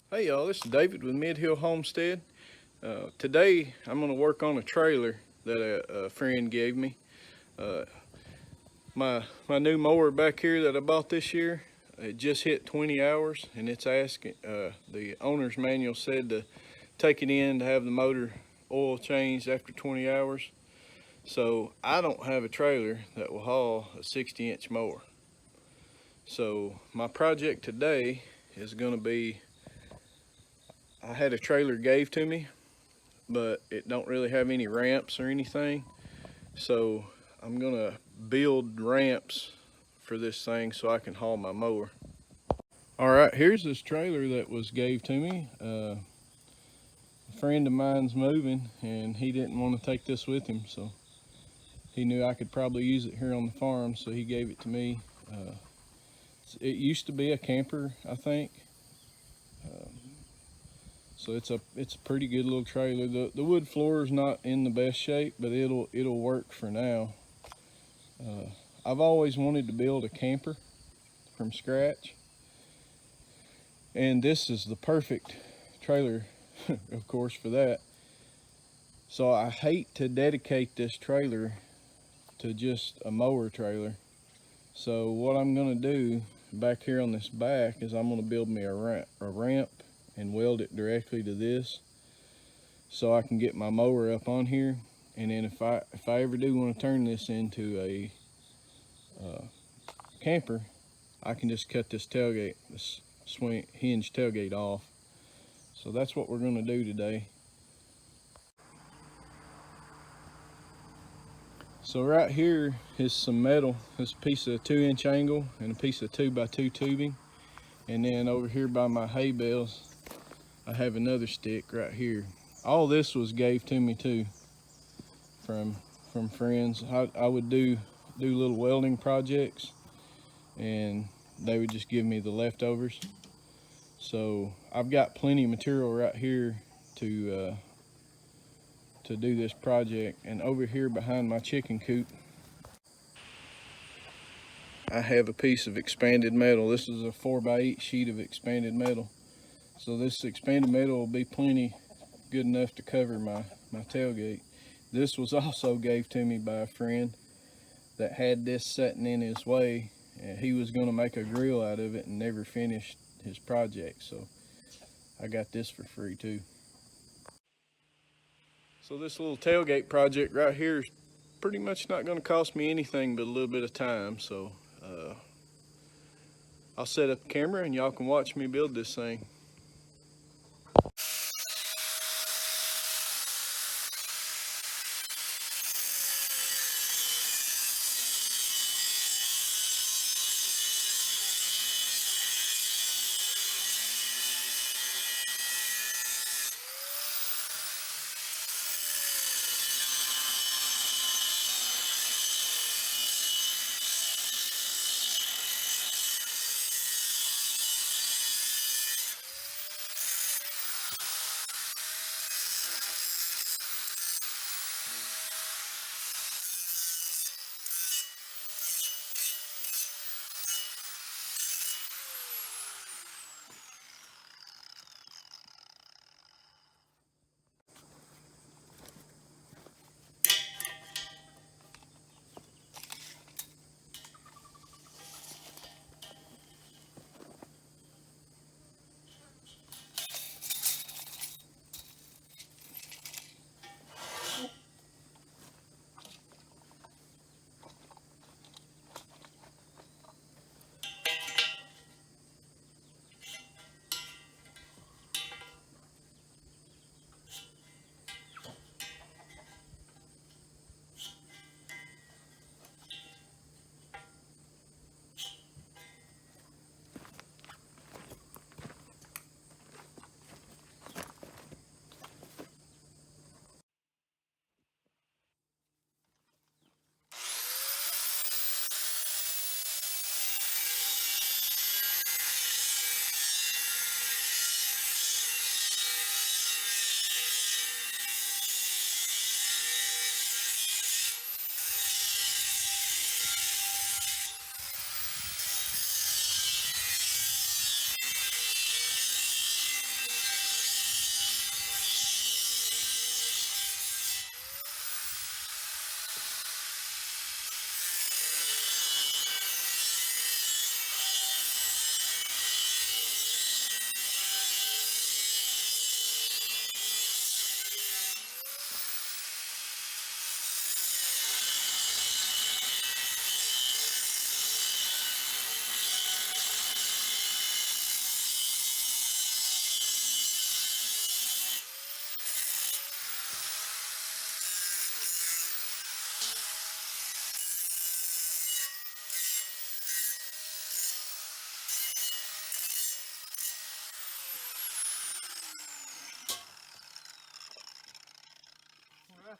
Hey y'all, this is David with Midhill Homestead. Today I'm going to work on a trailer that a friend gave me. Uh, my new mower back here that I bought this year, it just hit 20 hours and it's asking, the owner's manual said to take it in to have the motor oil changed after 20 hours. So I don't have a trailer that will haul a 60-inch mower. So my project today is going to be, I had a trailer gave to me, but it don't really have any ramps or anything. So I'm gonna build ramps for this thing so I can haul my mower. All right, here's this trailer that was gave to me. A friend of mine's moving and he didn't want to take this with him, so he knew I could probably use it here on the farm, so he gave it to me. It used to be a camper, I think. So it's a pretty good little trailer. The wood floor is not in the best shape, but it'll work for now. I've always wanted to build a camper from scratch, and this is the perfect trailer, of course, for that. So I hate to dedicate this trailer to just a mower trailer. So what I'm gonna do back here on this back is I'm gonna build me a ramp and weld it directly to this so I can get my mower up on here. And then if I ever do want to turn this into a camper, I can just cut this tailgate, this swing hinge tailgate off. So that's what we're gonna do today. So right here is some metal. This piece of 2-inch angle and a piece of 2x2 tubing. And then over here by my hay bales, I have another stick right here. All this was gave to me too from friends. I would do little welding projects and they would just give me the leftovers. So I've got plenty of material right here to do this project. And over here behind my chicken coop, I have a piece of expanded metal. This is a 4x8 sheet of expanded metal. So this expanded metal will be plenty good enough to cover my tailgate. This was also gave to me by a friend that had this sitting in his way, and he was going to make a grill out of it and never finished his project. So I got this for free too. So this little tailgate project right here is pretty much not going to cost me anything but a little bit of time. So I'll set up a camera and y'all can watch me build this thing.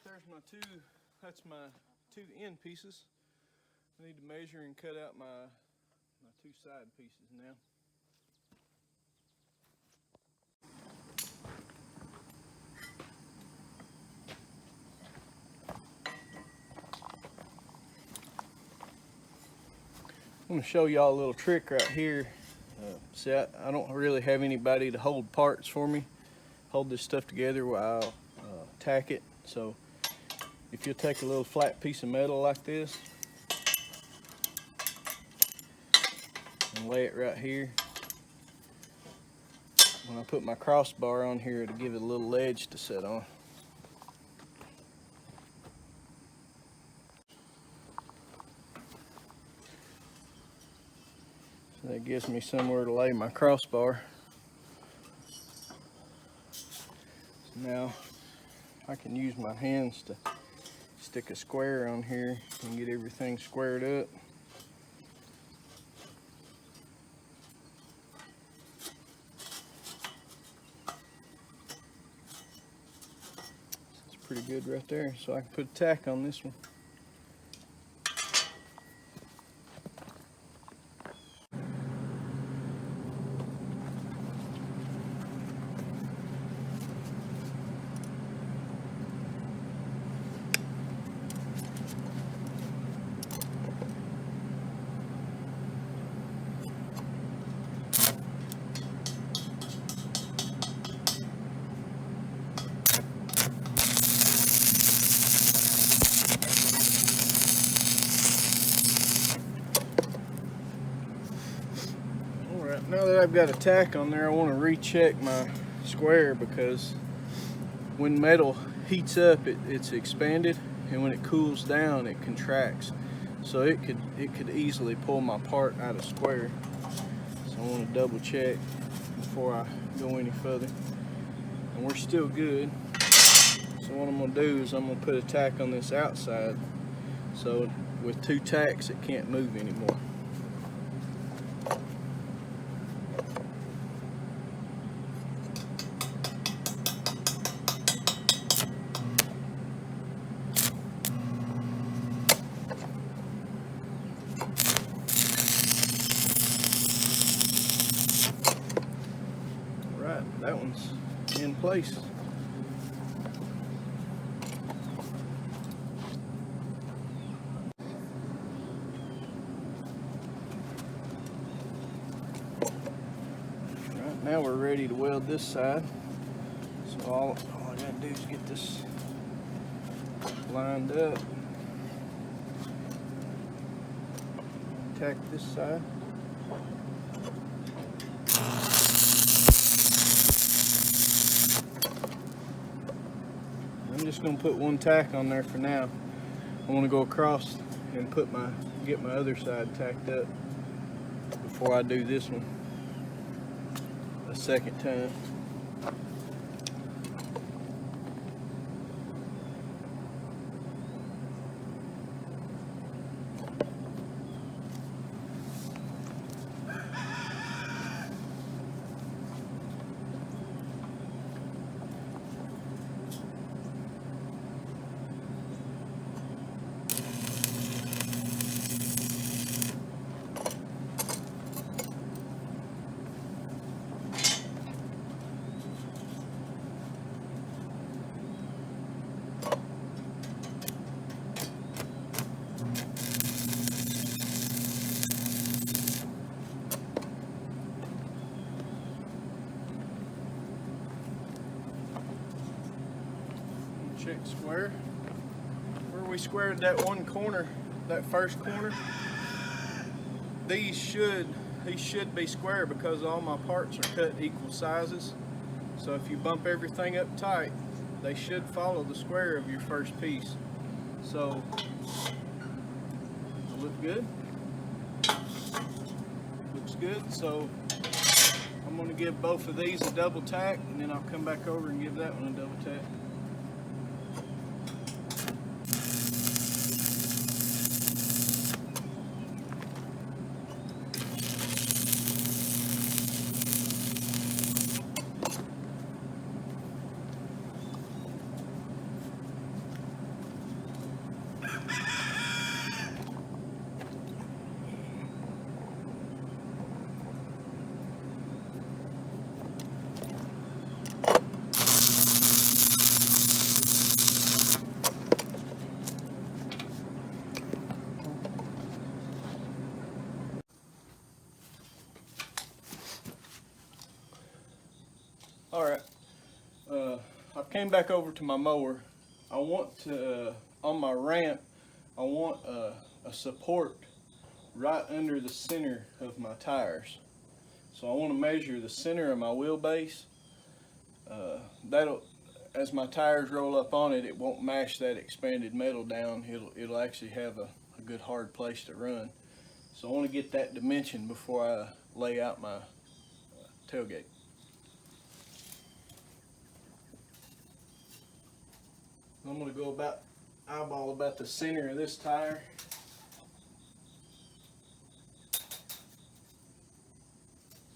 right, that's my two end pieces. I need to measure and cut out my two side pieces now. I'm going to show y'all a little trick right here. See, I don't really have anybody to hold parts for me, hold this stuff together while I'll tack it. So if you'll take a little flat piece of metal like this and lay it right here. When I put my crossbar on here, it'll give it a little ledge to sit on. So that gives me somewhere to lay my crossbar. So now I can use my hands to stick a square on here and get everything squared up. It's pretty good right there, so I can put a tack on this one. Now that I've got a tack on there, I want to recheck my square, because when metal heats up, it's expanded, and when it cools down, it contracts. So it could easily pull my part out of square. So I want to double check before I go any further. And we're still good. So what I'm going to do is I'm going to put a tack on this outside. So with two tacks, it can't move anymore. That one's in place. Right, now we're ready to weld this side. So all I gotta do is get this lined up. Tack this side. I'm just going to put one tack on there for now. I want to go across and get my other side tacked up before I do this one a second time. Check square. Where we squared that one corner, that first corner, these should be square because all my parts are cut equal sizes. So if you bump everything up tight, they should follow the square of your first piece. So look good. Looks good. So I'm going to give both of these a double tack, and then I'll come back over and give that one a double tack. All right, I came back over to my mower. I want to, on my ramp, I want a support right under the center of my tires. So I want to measure the center of my wheelbase. That'll, as my tires roll up on it, it won't mash that expanded metal down. It'll actually have a good hard place to run. So I want to get that dimension before I lay out my tailgate. I'm going to go eyeball about the center of this tire.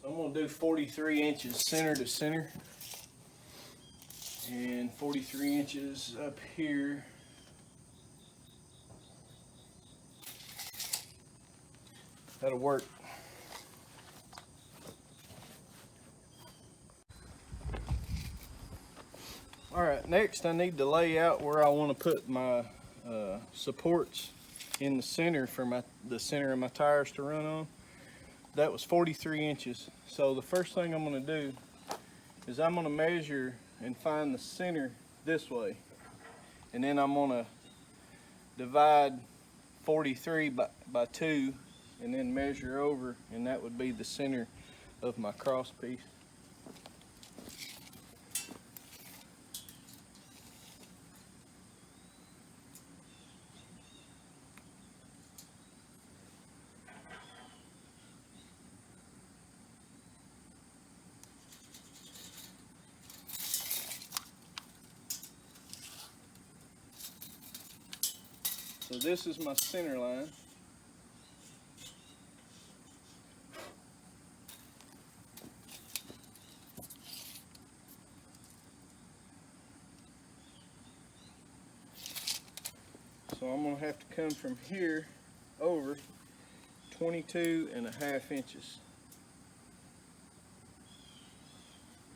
I'm going to do 43 inches center to center and 43 inches up here. That'll work. All right, next I need to lay out where I want to put my supports in the center for the center of my tires to run on. That was 43 inches. So the first thing I'm going to do is I'm going to measure and find the center this way. And then I'm going to divide 43 by 2 and then measure over, and that would be the center of my cross piece. So this is my center line. So I'm going to have to come from here over 22.5 inches.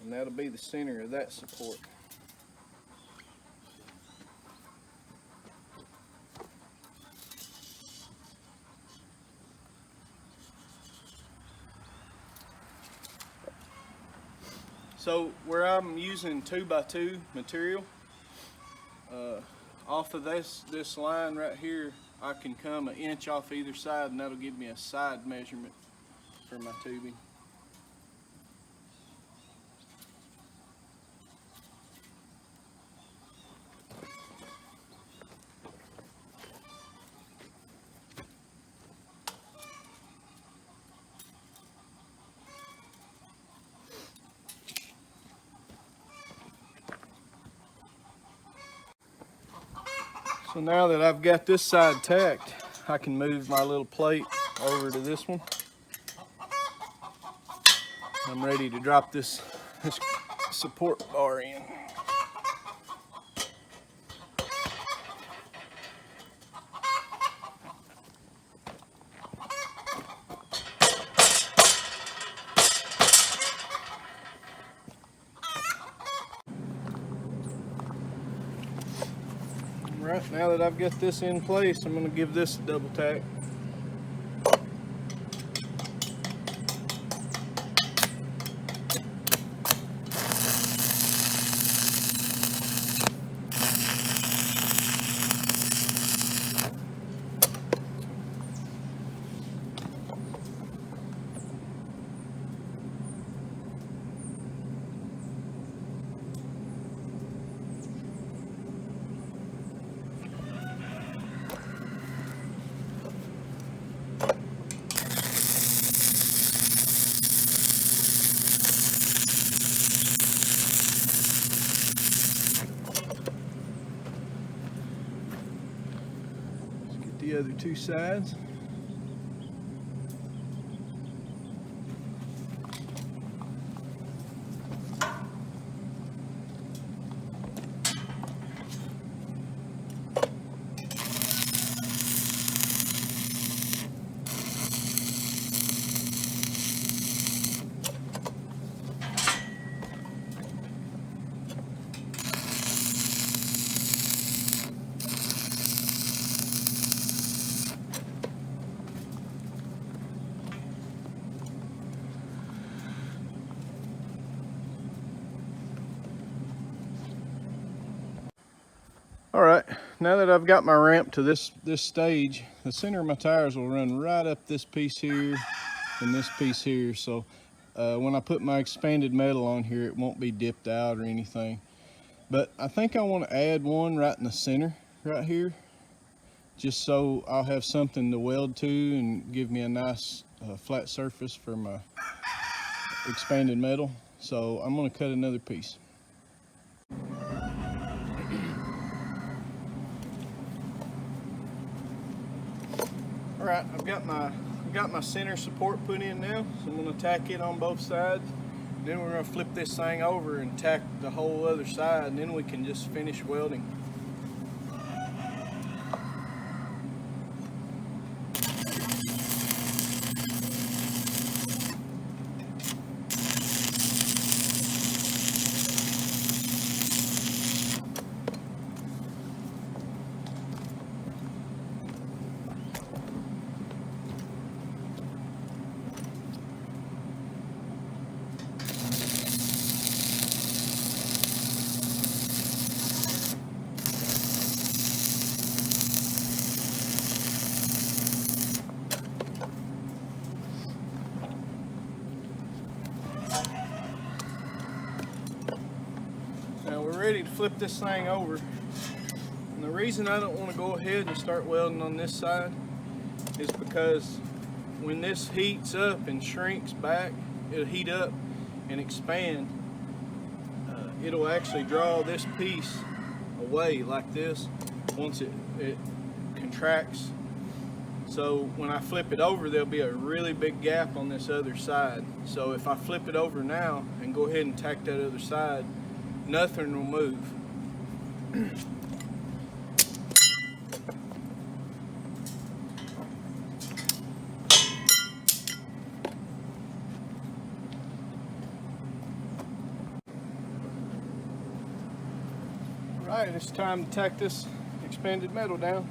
And that'll be the center of that support. So where I'm using 2x2 material, off of this line right here, I can come 1 inch off either side, and that'll give me a side measurement for my tubing. So now that I've got this side tacked, I can move my little plate over to this one. I'm ready to drop this support bar in. Right, now that I've got this in place, I'm going to give this a double tack. The other two sides. All right, now that I've got my ramp to this stage, the center of my tires will run right up this piece here and this piece here. So when I put my expanded metal on here, it won't be dipped out or anything. But I think I want to add one right in the center, right here, just so I'll have something to weld to and give me a nice flat surface for my expanded metal. So I'm going to cut another piece. All right, I've got my center support put in now, so I'm going to tack it on both sides. Then we're going to flip this thing over and tack the whole other side, and then we can just finish welding. Now we're ready to flip this thing over. And the reason I don't want to go ahead and start welding on this side is because when this heats up and shrinks back, it'll heat up and expand. It'll actually draw this piece away like this once it contracts. So when I flip it over, there'll be a really big gap on this other side. So if I flip it over now and go ahead and tack that other side, nothing will move. Alright, it's time to tack this expanded metal down.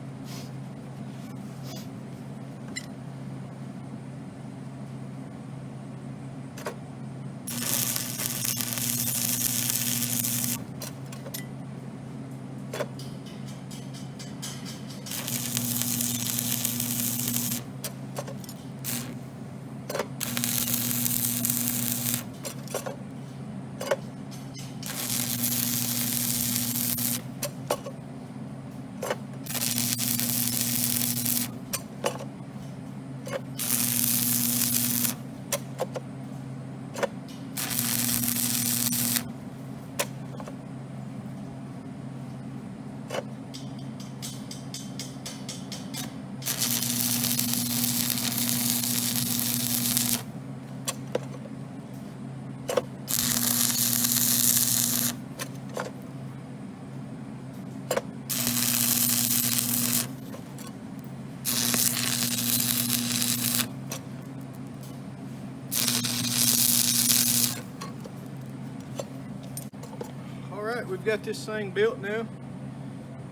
Alright, we've got this thing built now.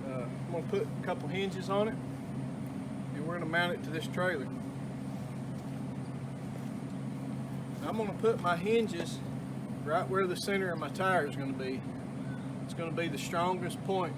I'm going to put a couple hinges on it, and we're going to mount it to this trailer. I'm going to put my hinges right where the center of my tire is going to be. It's going to be the strongest point.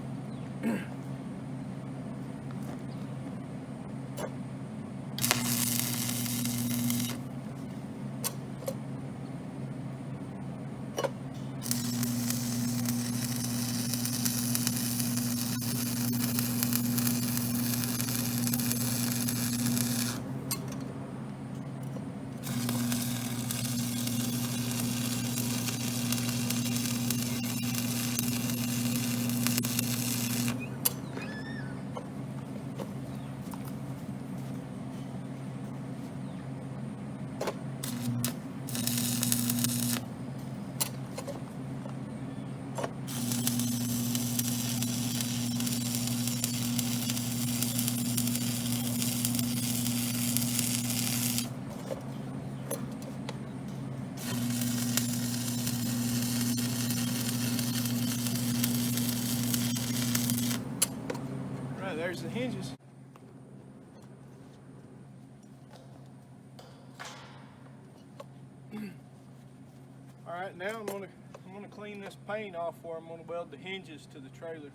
There's the hinges. All right, now I'm gonna clean this paint off where I'm gonna weld the hinges to the trailer.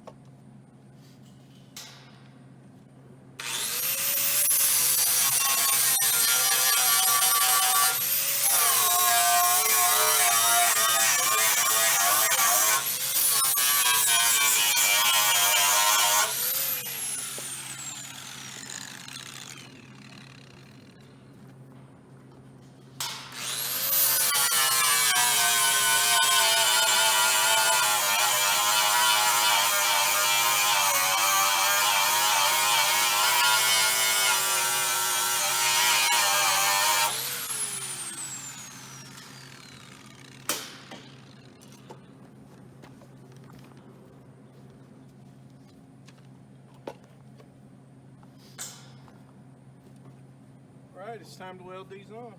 Alright, it's time to weld these on.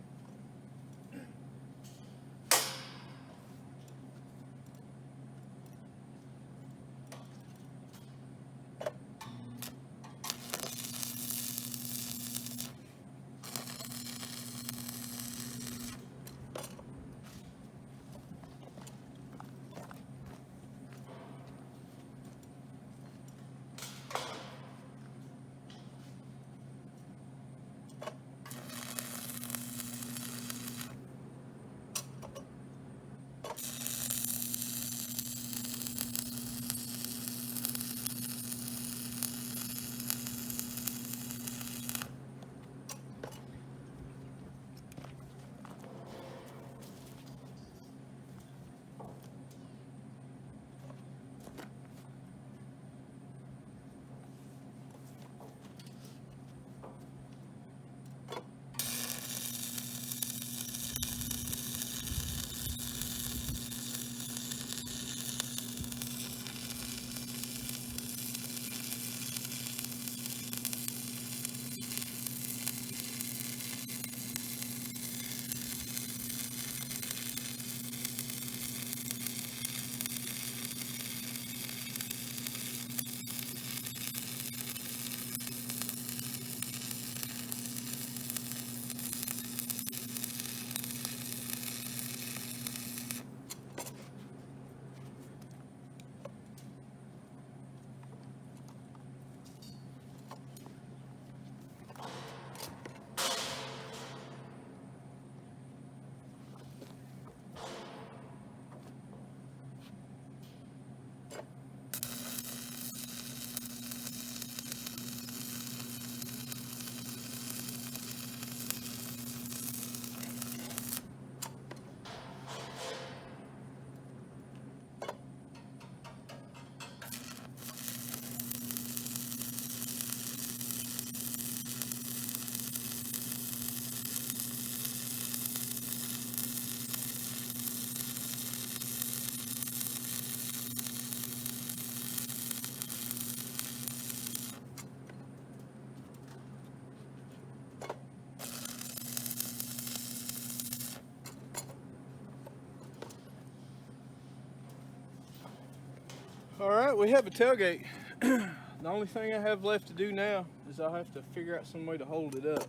Alright, we have a tailgate. The only thing I have left to do now is I'll have to figure out some way to hold it up.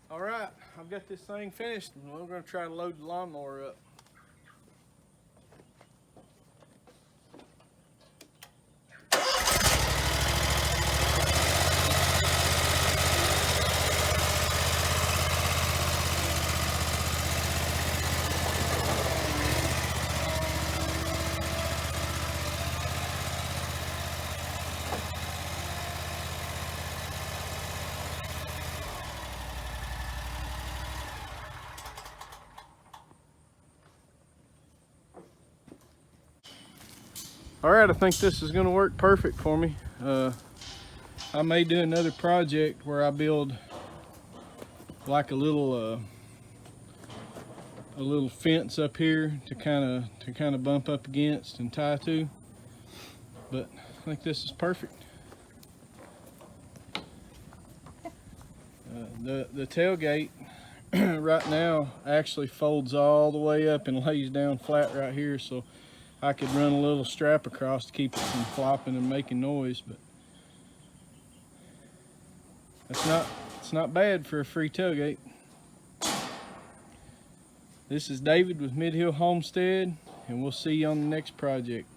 Alright, I've got this thing finished and we're going to try to load the lawnmower up. All right, I think this is gonna work perfect for me. I may do another project where I build like a little fence up here to kind of bump up against and tie to. But I think this is perfect. The tailgate right now actually folds all the way up and lays down flat right here, so I could run a little strap across to keep it from flopping and making noise, but it's not bad for a free tailgate. This is David with Mid Hill Homestead, and we'll see you on the next project.